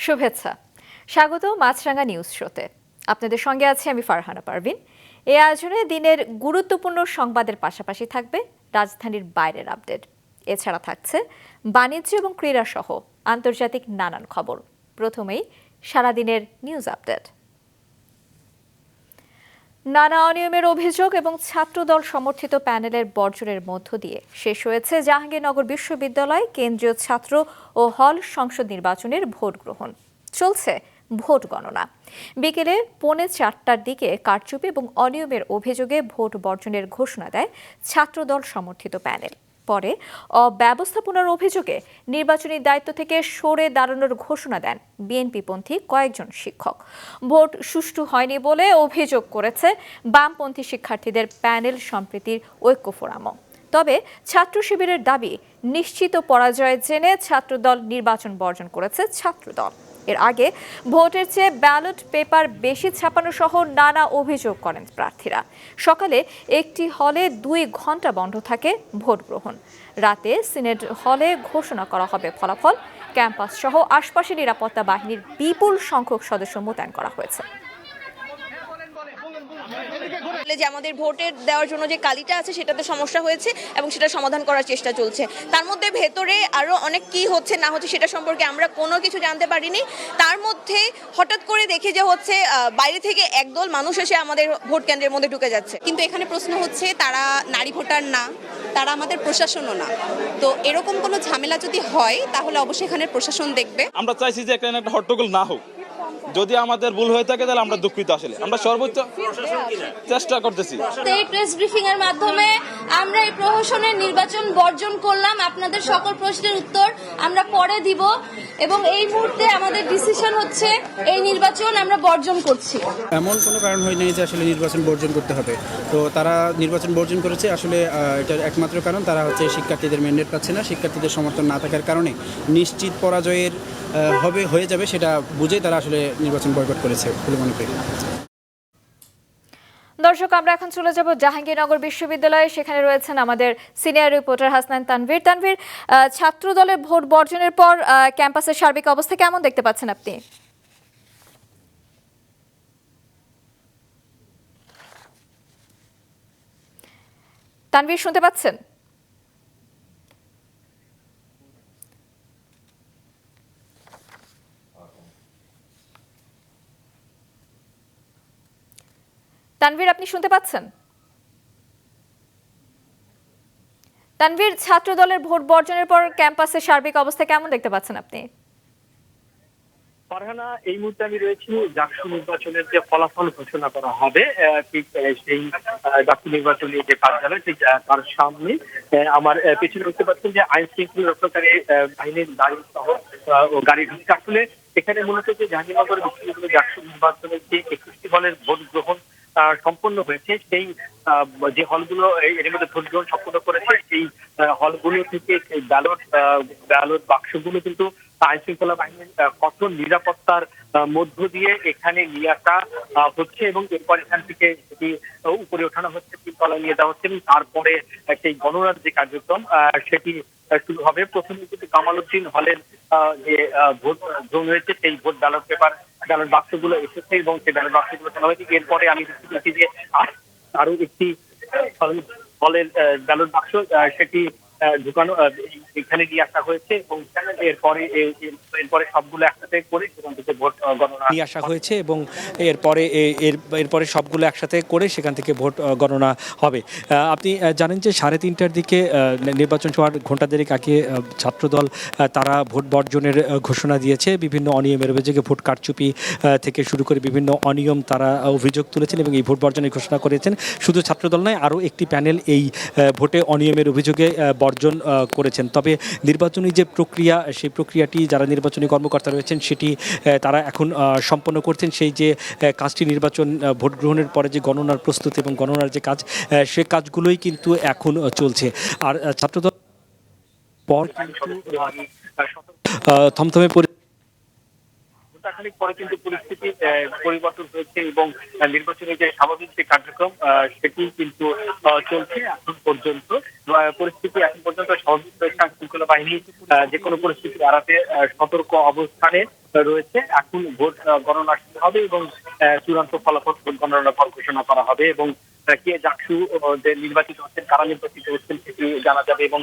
শুভেচ্ছা, স্বাগত মাছরাঙা নিউজ শোতে। আপনাদের সঙ্গে আছি আমি ফারহানা পারভিন। এই আয়োজনে দিনের গুরুত্বপূর্ণ সংবাদের পাশাপাশি থাকবে রাজধানীর বাইরের আপডেট। এছাড়া থাকছে বাণিজ্য এবং ক্রীড়া সহ আন্তর্জাতিক নানান খবর। প্রথমেই সারাদিনের নিউজ আপডেট। নানা অনিয়মের অভিযোগ এবং ছাত্রদল সমর্থিত প্যানেলের বর্জনের মধ্য দিয়ে শেষ হয়েছে জাহাঙ্গীরনগর বিশ্ববিদ্যালয় কেন্দ্রীয় ছাত্র ও হল সংসদ নির্বাচনের ভোট গ্রহণ। চলছে ভোট গণনা। বিকেলে 3:45টার দিকে কারচুপি এবং অনিয়মের অভিযোগে ভোট বর্জনের ঘোষণা দেয় ছাত্রদল সমর্থিত প্যানেল। পরে অব্যবস্থাপনার অভিযোগে নির্বাচনী দায়িত্ব থেকে সরে দাঁড়ানোর ঘোষণা দেন বিএনপিপন্থী কয়েকজন শিক্ষক। ভোট সুষ্ঠু হয়নি বলে অভিযোগ করেছে বামপন্থী শিক্ষার্থীদের প্যানেল সম্প্রীতির ঐক্য ফোরামও। তবে ছাত্র শিবিরের দাবি, নিশ্চিত পরাজয় জেনে ছাত্রদল নির্বাচন বর্জন করেছে ছাত্রদল। এর আগে ভোটের চেয়ে ব্যালট পেপার বেশি ছাপানো সহ নানা অভিযোগ করেন প্রার্থীরা। সকালে একটি হলে 2 ঘন্টা বন্ধ থাকে ভোট গ্রহণ। রাতে সিনেট হলে ঘোষণা করা হবে ফলাফল। ক্যাম্পাস সহ আশপাশে নিরাপত্তা বাহিনীর বিপুল সংখ্যক সদস্য মোতায়েন করা হয়েছে। যে আমাদের ভোটের দেওয়ার জন্য যে কালিটা আছে সেটাতে সমস্যা হয়েছে এবং সেটা সমাধান করার চেষ্টা চলছে। তার মধ্যে ভেতরে আরো অনেক কি হচ্ছে না হচ্ছে সেটা সম্পর্কে আমরা কোনো কিছু জানতে পারিনি। তার মধ্যে হঠাৎ করে দেখি যে হচ্ছে বাইরে থেকে একদল মানুষ এসে আমাদের ভোট কেন্দ্রের মধ্যে ঢুকে যাচ্ছে। কিন্তু এখানে প্রশ্ন হচ্ছে তারা নারী ভোটার না, তারা আমাদের প্রশাসনও না। তো এরকম কোনো ঝামেলা যদি হয় তাহলে অবশ্যই এখানে প্রশাসন দেখবে। আমরা চাইছি যে এখানে একটা হট্টগোল না হোক। যদি আমাদের ভুল হয়ে থাকে তাহলে আমরা দুঃখিত। আসলে আমরা সর্বোচ্চ চেষ্টা করতেছি। এই প্রেস ব্রিফিং এর মাধ্যমে আমরা এই প্রহসনের নির্বাচন বর্জন করলাম। আপনাদের সকল প্রশ্নের উত্তর আমরা পরে দিব এবং এই মুহূর্তে আমাদের ডিসিশন হচ্ছে এই নির্বাচন আমরা বর্জন করছি। এমন কোনো কারণ হয় নাই যে আসলে নির্বাচন বর্জন করতে হবে। তো তারা নির্বাচন বর্জন করেছে। আসলে এটার একমাত্র কারণ তারা হচ্ছে শিক্ষার্থীদের ম্যান্ডেট পাচ্ছে না। শিক্ষার্থীদের সমর্থন না থাকার কারণে নিশ্চিত পরাজয়ের হয়ে যাবে সেটা বুঝেই তারা আসলে নির্বাচন বয়কট করেছে বলে মনে করি। দর্শক, আমরা এখন চলে যাব জাহাঙ্গীরনগর বিশ্ববিদ্যালয়ে। সেখানে রয়েছেন আমাদের সিনিয়র রিপোর্টার হাসনান তানভীর। তানভীর, ছাত্র দলের ভোট বর্জনের পর ক্যাম্পাসের সার্বিক অবস্থা কেমন দেখতে পাচ্ছেন আপনি? তানভীর, শুনতে পাচ্ছেন? তানভীর, আপনি শুনতে পাচ্ছেন? তানভীর, ছাত্র দলের ভোট বর্জনের পর ক্যাম্পাসের সার্বিক অবস্থা কেমন দেখতে পাচ্ছেন আপনি? ফারহানা, এই মুহূর্তে আমি রয়েছি জাকসু নির্বাচনের যে ফলাফল ঘোষণা করা হবে ঠিক সেই জাকসু নির্বাচনী যে কার্যালয় ঠিক তার সামনে আমার পেছনে দেখতে পাচ্ছেন যে আইন শৃঙ্খলা রক্ষাকারী বাহিনীর গাড়ি সহ গাড়ি ঢুকছে। আসলে এখানে মূলত যে জাহাঙ্গীরনগর বিশ্ববিদ্যালয় জাকসু নির্বাচনের যে 21টি হলের ভোট গ্রহণ সম্পন্ন হয়েছে, সেই যে হলগুলো এর মধ্যে ভোট গ্রহণ সম্পন্ন করেছে সেই হলগুলো থেকে সেই ব্যালট বাক্সগুলো কিন্তু আইন শৃঙ্খলা বাহিনীর কঠোর নিরাপত্তার মধ্য দিয়ে এখানে নিয়ে আসা হচ্ছে এবং এরপর এখান থেকে সেটি উপরে ওঠানো হচ্ছে, তিনতলায় নিয়ে যাওয়া হচ্ছে এবং তারপরে সেই গণনার যে কার্যক্রম সেটি শুরু হবে। প্রথমে কিন্তু কামালউদ্দিন হলের যে ভোট গ্রহণ হয়েছে সেই ভোট ব্যালট বাক্সগুলো এসেছে এবং সেই ব্যালট বাক্সগুলো তোলা হয়েছে। এরপরে আমি দেখতে পেয়েছি যে আরো একটি হলের ব্যালট বাক্স সেটি ঢুকানো এখানে নিয়ে আসা হয়েছে এবং এরপরে সবগুলো একসাথে করে সেখান থেকে ভোট গণনা নিয়ে আসা হয়েছে এবং এরপরে সবগুলো একসাথে করে সেখান থেকে ভোট গণনা হবে। আপনি জানেন যে 3:30টার দিকে নির্বাচন হওয়ার ঘণ্টা দেড়েক আগে ছাত্রদল তারা ভোট বর্জনের ঘোষণা দিয়েছে। বিভিন্ন অনিয়মের অভিযোগে ভোট কারচুপি থেকে শুরু করে বিভিন্ন অনিয়ম তারা অভিযোগ তুলেছেন এবং এই ভোট বর্জনের ঘোষণা করেছেন। শুধু ছাত্রদল নয়, আরও একটি প্যানেল এই ভোটে অনিয়মের অভিযোগে বর্জন করেছেন। তবে নির্বাচনী যে প্রক্রিয়া, সেই প্রক্রিয়াটি যারা নির্বাচনী কর্মকর্তা রয়েছেন সেটি তারা এখন সম্পন্ন করছেন। সেই যে কাজটি নির্বাচন ভোট গ্রহণের পরে যে গণনার প্রস্তুতি এবং গণনার যে কাজ, সে কাজগুলোই কিন্তু এখন চলছে। আর ছাত্রদল পর থমথমে ঘণ্টাখানিক পরে কিন্তু পরিস্থিতি পরিবর্তন হয়েছে এবং নির্বাচনের যে স্বাভাবিক যে কার্যক্রম সেটি কিন্তু চলছে এখন পর্যন্ত। পরিস্থিতি এখন পর্যন্ত স্বাভাবিক রয়েছে, আইনশৃঙ্খলা আইনশৃঙ্খলা বাহিনী যে কোনো পরিস্থিতি এড়াতে সতর্ক অবস্থানে রয়েছে। এখন ভোট গণনা শুরু হবে এবং চূড়ান্ত ফলাফল ভোট গণনার পর ঘোষণা করা হবে এবং কে জাকসু যে নির্বাচিত হচ্ছেন, কারা নির্বাচিত হচ্ছেন সেটি জানা যাবে এবং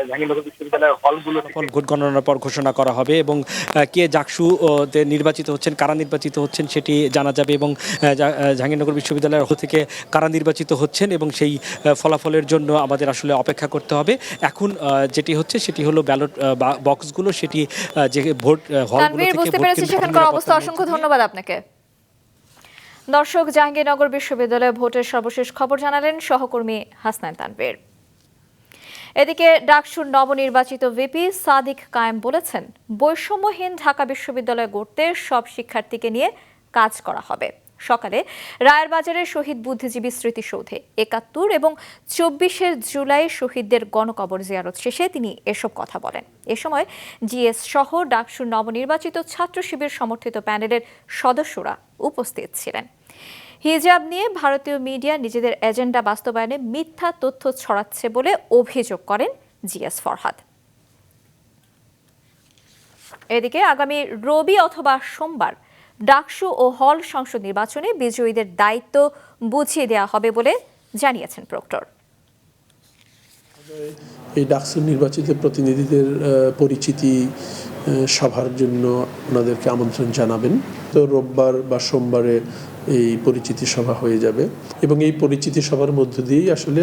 জাহাঙ্গীরনগর বিশ্ববিদ্যালয়ের হলগুলো ভোট গণনার পর ঘোষণা করা হবে এবং কে জাকসু নির্বাচিত হচ্ছেন, কারা নির্বাচিত হচ্ছেন সেটি জানা যাবে এবং জাহাঙ্গীরনগর বিশ্ববিদ্যালয়ের হল থেকে কারা নির্বাচিত হচ্ছেন এবং সেই ফলাফলের জন্য আমাদের আসলে অপেক্ষা করতে হবে। এখন যেটি হচ্ছে সেটি হলো ব্যালট বক্সগুলো, সেটি যে ভোট হলগুলো থেকে বুঝতে পেরেছি সেখানকার অবস্থা। অসংখ্য ধন্যবাদ আপনাকে। দর্শক, জাহাঙ্গীরনগর বিশ্ববিদ্যালয়ে ভোটের সর্বশেষ খবর জানালেন সহকর্মী হাসনাইন তানভীর। এদিকে ডাকসুর নবনির্বাচিত ভিপি সাদিক কায়েম বলেছেন, বৈষম্যহীন ঢাকা বিশ্ববিদ্যালয় গড়তে সব শিক্ষার্থীকে নিয়ে কাজ করা হবে। সকালে রায়ের বাজারের শহীদ বুদ্ধিজীবী স্মৃতিসৌধে ৭১ এবং ২৪ জুলাই শহীদদের গণকবর জিয়ারত শেষে তিনি এসব কথা বলেন। এ সময় জিএস সহ ডাকসুর নবনির্বাচিত ছাত্র শিবির সমর্থিত প্যানেলের সদস্যরা উপস্থিত ছিলেন। হিজাব নিয়ে ভারতীয় মিডিয়া নিজেদের এজেন্ডা বাস্তবায়নে মিথ্যা তথ্য ছড়াচ্ছে বলে অভিযোগ করেন জিএস ফরহাদ। এদিকে আগামী রবি অথবা সোমবার ডাকসু ও হল সংসদ নির্বাচনে বিজয়ীদের দায়িত্ব বুঝিয়ে দেওয়া হবে বলে জানিয়েছেন প্রক্টর। এই ডাকসু নির্বাচিত প্রতিনিধিদের পরিচিতি সভার জন্য ওনাদেরকে আমন্ত্রণ জানাবেন। তো রোববার বা সোমবারে এই পরিচিতি সভা হয়ে যাবে এবং এই পরিচিতি সভার মধ্য দিয়েই আসলে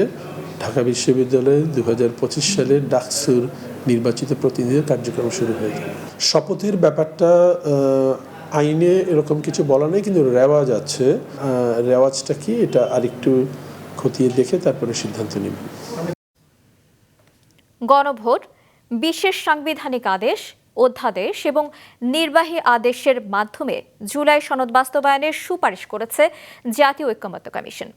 ঢাকা বিশ্ববিদ্যালয়ে ২০২৫ সালে ডাকসুর নির্বাচিত প্রতিনিধিদের কার্যক্রম শুরু হয়ে যাবে। শপথের ব্যাপারটা আইনে এরকম কিছু বলা নেই, কিন্তু রেওয়াজ আছে। রেওয়াজটা কি এটা আরেকটু খতিয়ে দেখে তারপরে সিদ্ধান্ত নেব। গণভোট, বিশেষ সাংবিধানিক আদেশ, অধ্যাদেশ এবং নির্বাহী আদেশের মাধ্যমে জুলাই সনদ বাস্তবায়নের সুপারিশ করেছে জাতীয় ঐকমত্য কমিশন।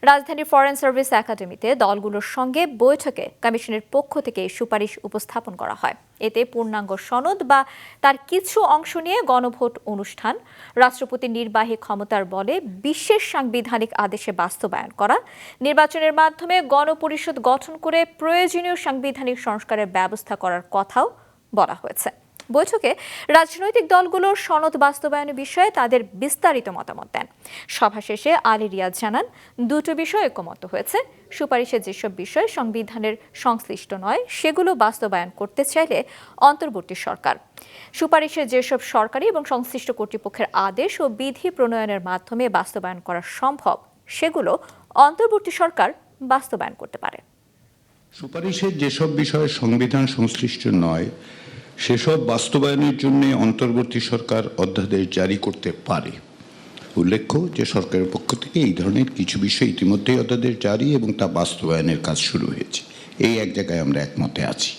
রাজধানীর ফরেন সার্ভিস একাডেমিতে দলগুলোর সঙ্গে বৈঠকে কমিশনের পক্ষ থেকে সুপারিশ উপস্থাপন করা হয়। এতে পূর্ণাঙ্গ সনদ বা তার কিছু অংশ নিয়ে গণভোট অনুষ্ঠান, রাষ্ট্রপতির নির্বাহী ক্ষমতার বলে বিশেষ সাংবিধানিক আদেশে বাস্তবায়ন করা, নির্বাচনের মাধ্যমে গণপরিষদ গঠন করে প্রয়োজনীয় সাংবিধানিক সংস্কারের ব্যবস্থা করার কথাও বলা হয়েছে। বৈঠকে রাজনৈতিক দলগুলোর সনদ বাস্তবায়নের বিষয়ে তাদের বিস্তারিত মতামত দেন। সভা শেষে আলী রিয়াজ জানান, দুটো বিষয় ঐকমত্য হয়েছে। সুপারিশের যেসব বিষয় সংবিধানের সংশ্লিষ্ট নয় সেগুলো বাস্তবায়ন করতে চাইলে অন্তর্বর্তী সরকার, সুপারিশের যেসব সরকারি এবং সংশ্লিষ্ট কর্তৃপক্ষের আদেশ ও বিধি প্রণয়নের মাধ্যমে বাস্তবায়ন করা সম্ভব সেগুলো অন্তর্বর্তী সরকার বাস্তবায়ন করতে পারে। সুপারিশের যেসব বিষয়ে সংবিধান সংশ্লিষ্ট নয় সেসব বাস্তবায়নের জন্য অন্তর্বর্তী সরকার অধ্যাদেশ জারি করতে পারে। উল্লেখ্য যে সরকারের পক্ষ থেকে এই ধরনের কিছু বিষয় ইতিমধ্যেই অধ্যাদেশ জারি এবং তা বাস্তবায়নের কাজ শুরু হয়েছে। এই এক জায়গায় আমরা একমতে আছি।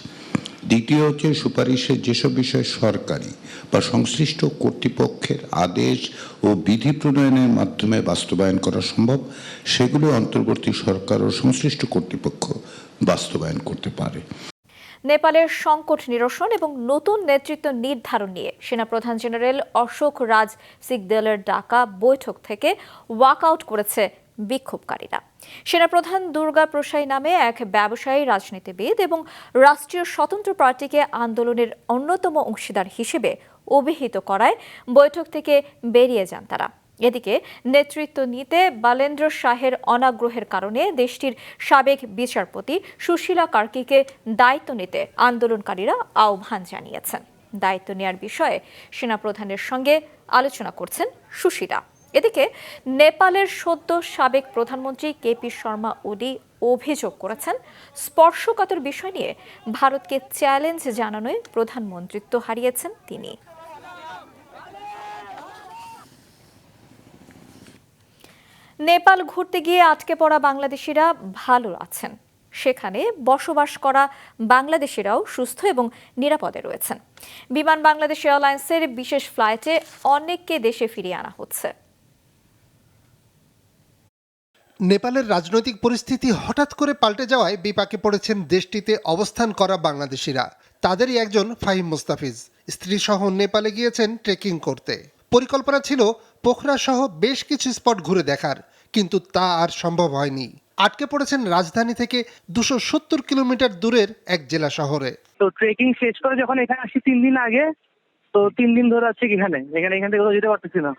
দ্বিতীয় হচ্ছে সুপারিশের যেসব বিষয় সরকারি বা সংশ্লিষ্ট কর্তৃপক্ষের আদেশ ও বিধি প্রণয়নের মাধ্যমে বাস্তবায়ন করা সম্ভব সেগুলো অন্তর্বর্তী সরকার ও সংশ্লিষ্ট কর্তৃপক্ষ বাস্তবায়ন করতে পারে। নেপালের সংকট নিরসন এবং নতুন নেতৃত্ব নির্ধারণ নিয়ে সেনাপ্রধান জেনারেল অশোক রাজ সিকদেলের ডাকা বৈঠক থেকে ওয়াকআউট করেছে বিক্ষোভকারীরা। সেনাপ্রধান দুর্গা প্রসাই নামে এক ব্যবসায়ী, রাজনীতিবিদ এবং রাষ্ট্রীয় স্বতন্ত্র পার্টিকে আন্দোলনের অন্যতম অংশীদার হিসেবে অভিহিত করায় বৈঠক থেকে বেরিয়ে যান তারা। এদিকে নেতৃত্ব নিতে বালেন্দ্র শাহের অনাগ্রহের কারণে দেশটির সাবেক বিচারপতি সুশীলা কার্কিকে দায়িত্ব নিতে আন্দোলনকারীরা আহ্বান জানিয়েছেন। দায়িত্ব নেয়ার বিষয়ে সেনাপ্রধানের সঙ্গে আলোচনা করছেন সুশীলা। এদিকে নেপালের সদ্য সাবেক প্রধানমন্ত্রী কেপি শর্মা ওলি অভিযোগ করেছেন, স্পর্শকাতর বিষয় নিয়ে ভারতকে চ্যালেঞ্জ জানানোয় প্রধানমন্ত্রিত্ব হারিয়েছেন তিনি। নেপাল ঘুরতে গিয়ে আটকে পড়া বাংলাদেশিরা ভালো আছেন। সেখানে বসবাস করা বাংলাদেশিরাও সুস্থ এবং নিরাপদে রয়েছেন। বিমান বাংলাদেশ এয়ারলাইন্সের বিশেষ ফ্লাইটে অনেককে দেশে ফিরিয়ে আনা হচ্ছে। নেপালের রাজনৈতিক পরিস্থিতি হঠাৎ করে পাল্টে যাওয়ায় বিপাকে পড়েছেন দেশটিতে অবস্থান করা বাংলাদেশিরা। তাদেরই একজন ফাহিম মুস্তাফিজ স্ত্রী সহ নেপালে গিয়েছেন ট্রেকিং করতে। পরিকল্পনা ছিল পোখরা সহ বেশ কিছু স্পট ঘুরে দেখার, কিন্তু তা আর সম্ভব হয়নি। আটকে পড়েছেন রাজধানী থেকে 270 কিলোমিটার দূরের এক জেলা শহরে। তো ট্রেকিং শেষ করে যখন এখানে আসি 3 দিন আগে, তো 3 দিন ধরে আছে এখান থেকে কোথাও যেতে পারতেছি না।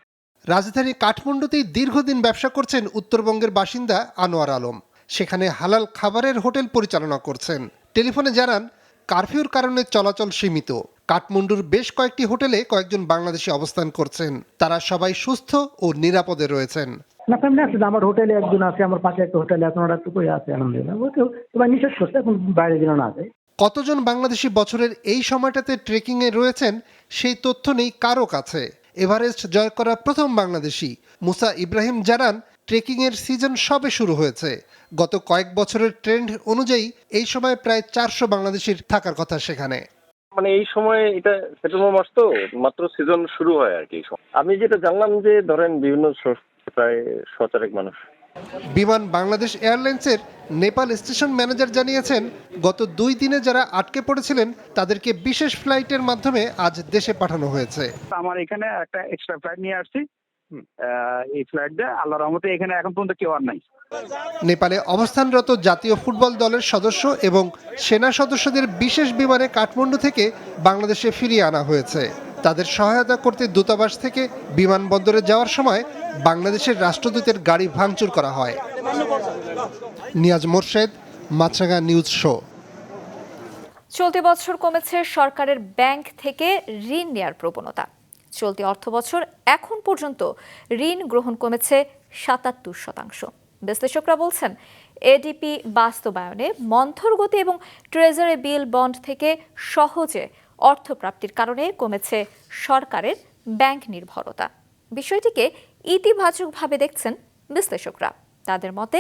রাজধানী কাঠমান্ডুতেই দীর্ঘদিন ব্যবসা করছেন উত্তরবঙ্গের বাসিন্দা আনোয়ার আলম। সেখানে হালাল খাবারের হোটেল পরিচালনা করছেন। টেলিফোনে জানান, কারফিউর কারণে চলাচল সীমিত। কাঠমান্ডুর বেশ কয়েকটি হোটেলে কয়েকজন বাংলাদেশি অবস্থান করছেন। তারা সবাই সুস্থ ও নিরাপদে রয়েছেন। না ফ্যামিলি আছে, আমার হোটেলে একজন আছে, আমার পাশে একটা হোটেলে আছে, ওরা একটু করে আছে আলহামদুলিল্লাহ। এবার নিষেধ করছে, এখন বাইরে যেন না যায়। কতজন বাংলাদেশি বছরের এই সময়টাতে ট্রেকিংয়ে রয়েছেন সেই তথ্য নেই কারো কাছে। এভারেস্ট জয় করা প্রথম বাংলাদেশি মুসা ইব্রাহিম জানান, ট্রেকিংয়ের সিজন সবে শুরু হয়েছে। গত কয়েক বছরের ট্রেন্ড অনুযায়ী এই সময় প্রায় 400 বাংলাদেশির থাকার কথা সেখানে। মানে এই সময় এটা সেপ্টেম্বর মাস তো মাত্র সিজন শুরু হয় আর কি। আমি যেটা জানলাম যে ধরেন বিভিন্ন প্রায় 100 মানুষ। বিমান বাংলাদেশ এয়ারলাইন্সের নেপাল স্টেশন ম্যানেজার জানিয়েছেন, গত 2 দিনে যারা আটকে পড়েছিলেন তাদেরকে বিশেষ ফ্লাইটের মাধ্যমে আজ দেশে পাঠানো হয়েছে। আমার এখানে একটা এক্সট্রা ফ্লাইট নিয়ে আসছি, এই ফ্লাইট দিয়ে আল্লাহর রহমতে এখানে এখন পর্যন্ত কেউ আর নাই। নেপালে অবস্থানরত জাতীয় ফুটবল দলের সদস্য এবং সেনা সদস্যদের বিশেষ বিমানে কাঠমান্ডু থেকে বাংলাদেশে ফিরিয়ে আনা হয়েছে। তাদের সহায়তা করতে দূতাবাস থেকে বিমানবন্দরে যাওয়ার সময় বাংলাদেশের রাষ্ট্রদূতের গাড়ি ভাঙচুর করা হয়। নিয়াজ মোরশেদ, মাছরাঙা নিউজ শো। চলতি বছর কমেছে সরকারের ব্যাংক থেকে ঋণ নেয়ার প্রবণতা। চলতি অর্থবছর এখন পর্যন্ত ঋণ গ্রহণ কমেছে 77%। বিশ্লেষকরা বলছেন, এডিপি বাস্তবায়নে মন্থর গতি এবং ট্রেজারি বিল বন্ড থেকে সহজে অর্থপ্রাপ্তির কারণে কমেছে সরকারের ব্যাংক নির্ভরতা। বিষয়টিকে ইতিবাচকভাবে দেখছেন বিশ্লেষকরা। তাদের মতে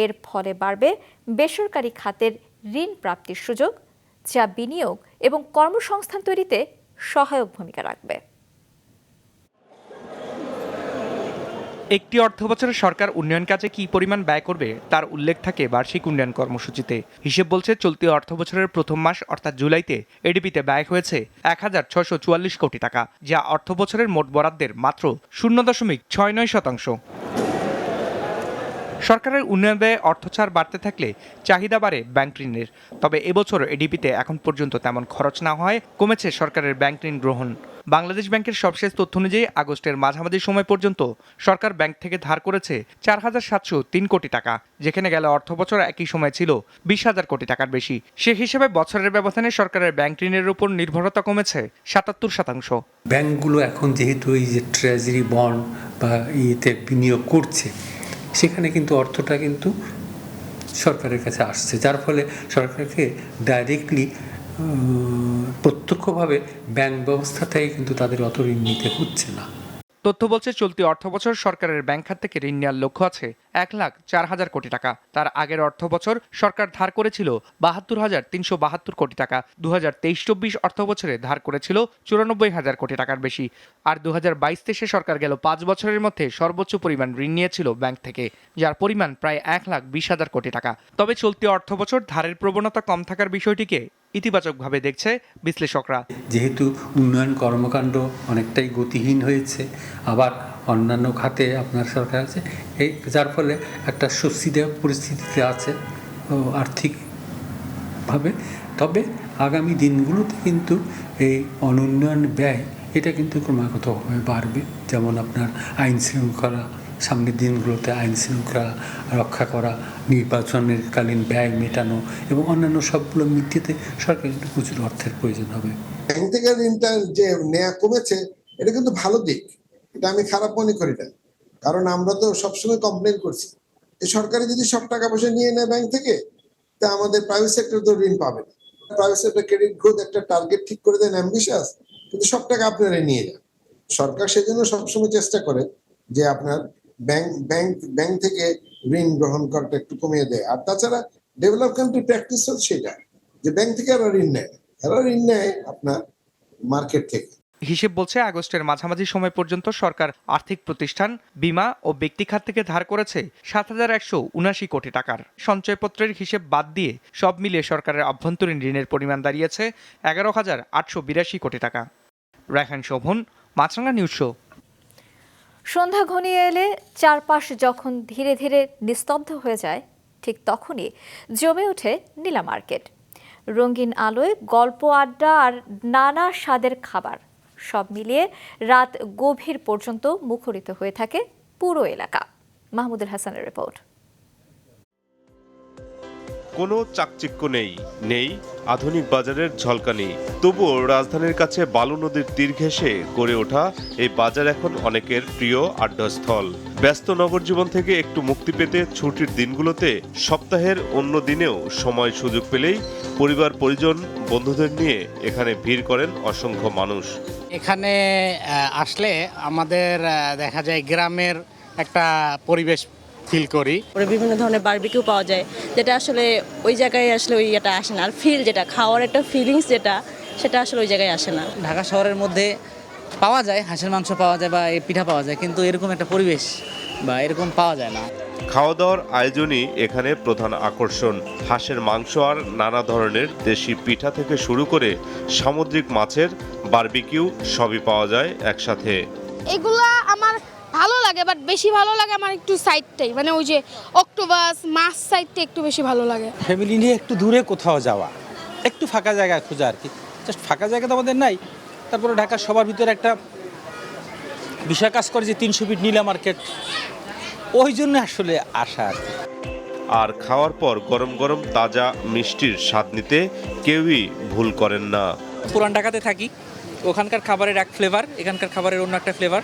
এর ফলে বাড়বে বেসরকারি খাতের ঋণ প্রাপ্তির সুযোগ, যা বিনিয়োগ এবং কর্মসংস্থান তৈরিতে সহায়ক ভূমিকা রাখবে। একটি অর্থবছরে সরকার উন্নয়ন কাজে কী পরিমাণ ব্যয় করবে তার উল্লেখ থাকে বার্ষিক উন্নয়ন কর্মসূচিতে। হিসেব বলছে, চলতি অর্থবছরের প্রথম মাস অর্থাৎ জুলাইতে এডিপিতে ব্যয় হয়েছে 1644 কোটি টাকা, যা অর্থবছরের মোট বরাদ্দের মাত্র 0.69%। সরকারের উন্নয়ন ব্যয়ে অর্থছাড় বাড়তে থাকলে চাহিদা বাড়ে ব্যাংক ঋণের। তবে এবছর এডিপিতে এখন পর্যন্ত তেমন খরচ না হয় কমেছে সরকারের ব্যাংক ঋণ গ্রহণ। বাংলাদেশ ব্যাংকের সবশেষ তথ্য অনুযায়ী আগস্টের মাঝামাঝি সময় পর্যন্ত সরকার ব্যাংক থেকে ধার করেছে 4703 কোটি টাকা, যেখানে গেল অর্থবছর একই সময় ছিল 20,000 কোটি টাকার বেশি। সে হিসেবে বছরের ব্যবধানে সরকারের ব্যাংক ঋণের উপর নির্ভরতা কমেছে 77%। ব্যাংকগুলো এখন যেহেতু এই যে ট্রেজারি বন্ড বা ইয়েতে বিনিয়োগ করছে, সেখানে কিন্তু অর্থটা কিন্তু সরকারের কাছে আসছে, যার ফলে সরকারকে ডাইরেক্টলি প্রত্যক্ষভাবে ব্যাংক ব্যবস্থাটাই কিন্তু তাদের অত ঋণ নিতে হচ্ছে না। তথ্য বলছে, চলতি অর্থবছর সরকারের ব্যাংক খাত থেকে ঋণ নেওয়ার লক্ষ্য আছে 1,04,000 কোটি টাকা। তার আগের অর্থবছর সরকার ধার করেছিল 72,372 কোটি টাকা। 2023-24 অর্থবছরে ধার করেছিল 94,000 কোটি টাকার বেশি। আর 2022-23 সরকার গেল 5 বছরের মধ্যে সর্বোচ্চ পরিমাণ ঋণ নিয়েছিল ব্যাংক থেকে, যার পরিমাণ প্রায় 1,20,000 কোটি টাকা। তবে চলতি অর্থবছর ধারের প্রবণতা কম থাকার বিষয়টিকে ইতিবাচকভাবে দেখছে বিশ্লেষকরা। যেহেতু উন্নয়ন কর্মকাণ্ড অনেকটাই গতিহীন হয়েছে, আবার অন্যান্য খাতে আপনার সরকার আছে, এই যার ফলে একটা স্বস্তিদায়ক পরিস্থিতিতে আছে আর্থিকভাবে। তবে আগামী দিনগুলোতে কিন্তু এই অনুন্নয়ন ব্যয় এটা কিন্তু ক্রমাগতভাবে বাড়বে। যেমন আপনার আইন শৃঙ্খলা, সামনের দিনগুলোতে আইন শৃঙ্খলা রক্ষা করা, নির্বাচনের কালীন ব্যয় মেটানো এবং অন্যান্য সবগুলো মিটিয়ে সরকার কিন্তু প্রচুর অর্থের প্রয়োজন হবে। ব্যাংক থেকে ঋণটা যে নেওয়া কমেছে, এটা কিন্তু ভালো দিক, এটা আমি খারাপ মনে করি না। কারণ আমরা তো সবসময় কমপ্লেন করছি, এই সরকারি যদি সব টাকা পয়সা নিয়ে নেয় ব্যাংক থেকে, তা আমাদের প্রাইভেট সেক্টর তো ঋণ পাবে না। প্রাইভেট সেক্টর ক্রেডিট গ্রোথ একটা টার্গেট ঠিক করে দেন অ্যাম্বিশাস, কিন্তু সব টাকা আপনারা নিয়ে যান। সরকার সেজন্য সবসময় চেষ্টা করে যে আপনার ব্যাংক থেকে ঋণ গ্রহণ করাটা একটু কমিয়ে দেয়। আর তাছাড়া ডেভেলপ কান্ট্রি প্র্যাকটিস হচ্ছে সেটা, যে ব্যাংক থেকে এরা ঋণ নেয়, আপনার মার্কেট থেকে। হিসেব বলছে, আগস্টের মাঝামাঝি সময় পর্যন্ত সরকার আর্থিক প্রতিষ্ঠান, বীমা ও ব্যক্তি খাত থেকে ধার করেছে 7,179 কোটি টাকার। সঞ্চয়পত্রের হিসেব বাদ দিয়ে সব মিলিয়ে সরকারের অভ্যন্তরীণ ঋণের পরিমাণ দাঁড়িয়েছে 11,882 কোটি টাকা। রায়হান শোভন, মাছরাঙা নিউজ শো। সন্ধ্যা ঘনিয়ে এলে চারপাশ যখন ধীরে ধীরে নিস্তব্ধ হয়ে যায়, ঠিক তখনই জমে ওঠে নীলা মার্কেট। রঙিন আলোয় গল্প, আড্ডা আর নানা স্বাদের খাবার সব মিলিয়ে রাত গভীর পর্যন্ত মুখরিত হয়ে থাকে পুরো এলাকা। মাহমুদুল হাসানের রিপোর্ট। কোনো চাকচিক্য নেই আধুনিক বাজারের ঝলকানি। তবুও রাজধানীর কাছে বালু নদীর তীর ঘেঁষে গড়ে ওঠা এই বাজার এখন অনেকের প্রিয় আড্ডাস্থল। ব্যস্ত নগর জীবন থেকে একটু মুক্তি পেতে ছুটির দিনগুলোতে, সপ্তাহের অন্য দিনেও সময় সুযোগ পেলেই পরিবার পরিজন বন্ধুদের নিয়ে এখানে ভিড় করেন অসংখ্য মানুষ। এখানে আসলে আমাদের দেখা যায় গ্রামের একটা পরিবেশ ফিল করি। বিভিন্ন ধরনের বারবিকিউ পাওয়া যায়, যেটা আসলে ওই জায়গায় আসলে ওই এটা আসে না। আর ফিল যেটা খাওয়ার একটা ফিলিংস সেটা আসলে ওই জায়গায় আসে না। ঢাকা শহরের মধ্যে পাওয়া যায় হাঁসের মাংস পাওয়া যায় বা এই পিঠা পাওয়া যায়, কিন্তু এরকম একটা পরিবেশ বা এরকম পাওয়া যায় না। খাওয়া দাওয়ার আয়োজনই এখানে প্রধান আকর্ষণ। হাঁসের মাংস আর নানা ধরনের দেশি পিঠা থেকে শুরু করে সামুদ্রিক মাছের বারবিকিউ সবই পাওয়া যায় একসাথে। এগুলা আমার ভালো লাগে, বাট বেশি ভালো লাগে আমার একটু সাইডটাই, মানে ওই যে অক্টোপাস মাছ সাইডটা একটু বেশি ভালো লাগে। ফ্যামিলি নিয়ে একটু দূরে কোথাও যাওয়া, একটু ফাঁকা জায়গা খোঁজা আর কি। জাস্ট ফাঁকা জায়গা তো আমাদের নাই। তারপরে ঢাকার সবার ভিতরে একটা বিষয় কাজ করে যে 300 ফিট নীলা মার্কেট, ওই জন্য আসলে আসা আর কি। আর খাওয়ার পর গরম গরম তাজা মিষ্টির স্বাদ নিতে কেউই ভুল করেন না। পুরান ঢাকাতে থাকি, ওখানকার খাবারের এক ফ্লেভার, এখানকার খাবারের অন্য একটা ফ্লেভার।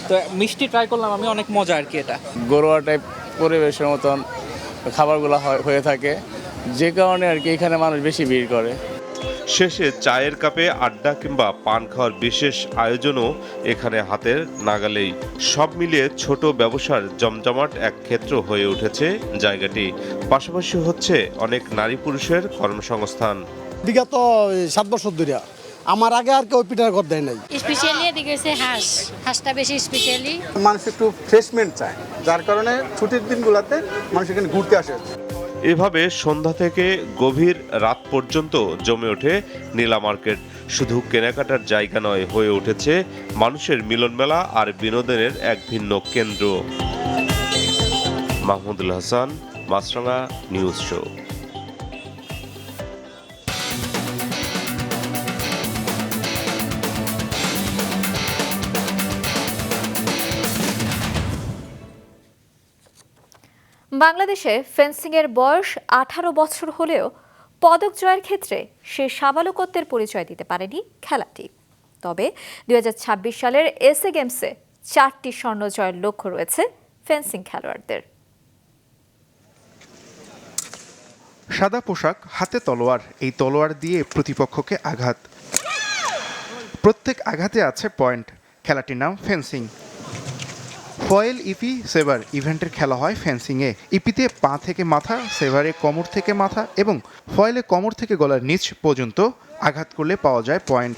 তো মিষ্টি ট্রাই করলাম আমি, অনেক মজা আর কি। এটা ঘরোয়া টাইপ পরিবেশের মতন খাবারগুলো হয়ে থাকে, যে কারণে আর কি এখানে মানুষ বেশি ভিড় করে। শেষে চায়ের কাপে আড্ডা কিংবা পান খাওয়ার বিশেষ আয়োজনও এখানে হাতের নাগালেই। সব মিলিয়ে ছোট ব্যবসার জমজমাট এক ক্ষেত্র হয়ে উঠেছে জায়গাটি। পাশাপাশি হচ্ছে অনেক নারী পুরুষের কর্মসংস্থান। বিগত 7 বছর ধরে আমার আগে আর কেউ পিঠার ঘর দেয় নাই। স্পেশালি এদিকে হচ্ছে হাঁসটা বেশি স্পেশালি। মানুষ একটু ফ্রেশমেন্ট চায়, যার কারণে ছুটির দিনগুলোতে মানুষ এখানে ঘুরতে আসে। এভাবে সন্ধ্যা থেকে গভীর রাত পর্যন্ত জমে ওঠে নীলা মার্কেট। শুধু কেনাকাটার জায়গা নয়, হয়ে উঠেছে মানুষের মিলন মেলা আর বিনোদনের এক ভিন্ন কেন্দ্র। মাহমুদুল হাসান, মাছরাঙা নিউজ শো। বাংলাদেশে ফেন্সিংয়ের বয়স 18 বছর হলেও পদক জয়ের ক্ষেত্রে সে সাবালকত্বের পরিচয় দিতে পারেনি খেলাটি। তবে 2026 সালের এসএ গেমসে 4টি স্বর্ণ জয়ের লক্ষ্য রয়েছে ফেন্সিং খেলোয়াড়দের। সাদা পোশাক, হাতে তলোয়ার, এই তলোয়ার দিয়ে প্রতিপক্ষকে আঘাত। প্রত্যেক আঘাতে আছে পয়েন্ট। খেলাটির নাম ফেন্সিং। ফয়েল, ইপি, সেভার ইভেন্টের খেলা হয় ফেন্সিংয়ে। ইপিতে পা থেকে মাথা, সেভারে কোমর থেকে মাথা এবং ফয়েলে কোমর থেকে গলার নিচ পর্যন্ত আঘাত করলে পাওয়া যায় পয়েন্ট।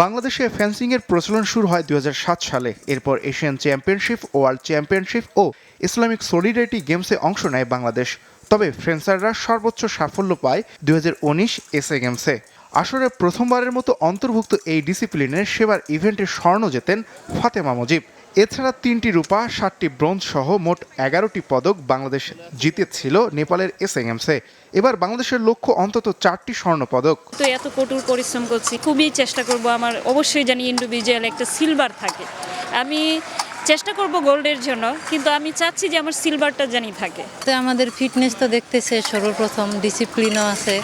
বাংলাদেশে ফেন্সিংয়ের প্রচলন শুরু হয় 2007 সালে। এরপর এশিয়ান চ্যাম্পিয়নশিপ, ওয়ার্ল্ড চ্যাম্পিয়নশিপ ও ইসলামিক সলিডারিটি গেমসে অংশ নেয় বাংলাদেশ। তবে ফেন্সাররা সর্বোচ্চ সাফল্য পায় 2019 এসএ গেমসে। আসরে প্রথমবারের মতো অন্তর্ভুক্ত এই ডিসিপ্লিনের সেবার ইভেন্টে স্বর্ণ জেতেন ফাতেমা মুজিব। এছাড়া 3টি রূপা, 7টি ব্রোঞ্জ সহ মোট 11টি পদক বাংলাদেশ জিতেছিল নেপালের এসএ গেমসে। এবার বাংলাদেশের লক্ষ্য অন্তত 4টি স্বর্ণ পদক। তো এত কঠোর পরিশ্রম করছি, খুবই চেষ্টা করব আমার অবশ্যই জানি ইন্ডিভিজুয়াল একটা সিলভার থাকে। আমি চেষ্টা করব গোল্ডের জন্য, কিন্তু আমি চাচ্ছি যে আমার সিলভারটা জানি থাকে। তো আমাদের ফিটনেস তো দেখতেছে, সর্বপ্রথম ডিসিপ্লিনও আছে।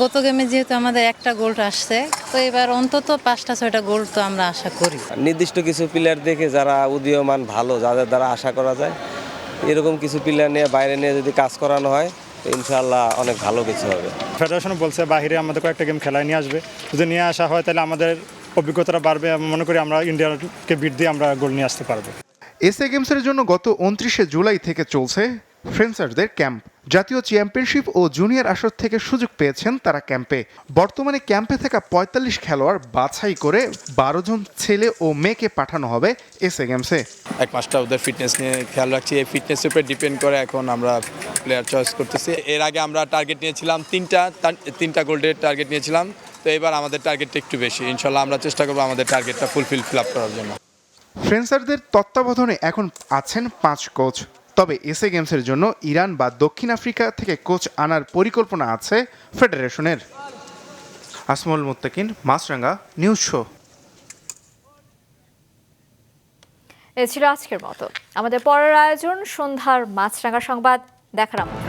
গত গেমে যেহেতু আমাদের একটা গোল্ড আসছে, তো এবার অন্তত 5টা-6টা গোল্ড তো আমরা আশা করি। নির্দিষ্ট কিছু প্লেয়ার দেখে যারা উদীয়মান ভালো, যাদের দ্বারা আশা করা যায়, এরকম কিছু প্লেয়ার নিয়ে বাইরে নিয়ে যদি কাজ করানো হয়, ইনশাআল্লাহ অনেক ভালো কিছু হবে। ফেডারেশন বলছে বাইরে আমাদের কয়েকটা গেম খেলায় নিয়ে আসবে, যদি নিয়ে আসা হয় তাহলে আমাদের অভিজ্ঞতাটা বাড়বে। আমি মনে করি আমরা ইন্ডিয়াকে বিট দিয়ে আমরা গোল নিয়ে আসতে পারবো। এসএ গেমসের জন্য গত 29 জুলাই থেকে চলছে ফেন্সারদের ক্যাম্প। জাতীয় চ্যাম্পিয়নশিপ ও জুনিয়র আসর থেকে সুযোগ পেয়েছেন তারা ক্যাম্পে। বর্তমানে ক্যাম্পে থাকা 45 খেলোয়াড় বাছাই করে 12 জন ছেলে ও মেয়েকে পাঠানো হবে এসএ গেমসে। এক মাসটা ওদের ফিটনেস নিয়ে খেয়াল রাখছি। এই ফিটনেসের উপরে ডিপেন্ড করে এখন আমরা প্লেয়ার চয়েস করতেছি। এর আগে আমরা টার্গেট নিয়েছিলাম 3টা গোল্ডের টার্গেট নিয়েছিলাম, তো এবার আমাদের টার্গেটটা একটু বেশি। ইনশাল্লাহ আমরা চেষ্টা করবো আমাদের টার্গেটটা ফিল আপ করার জন্য। ফেন্সারদের তত্ত্বাবধানে এখন আছেন 5 কোচ। তবে এসএ গেমসের জন্য ইরান বা দক্ষিণ আফ্রিকা থেকে কোচ আনার পরিকল্পনা আছে ফেডারেশনের। আসমুল মুত্তাকিন, মাছরাঙ্গা, নিউজ শো। এ ছিল আজকের মতো। আমাদের পরের আয়োজন সন্ধ্যার মাছরাঙা সংবাদ দেখার আমন্ত্রণ।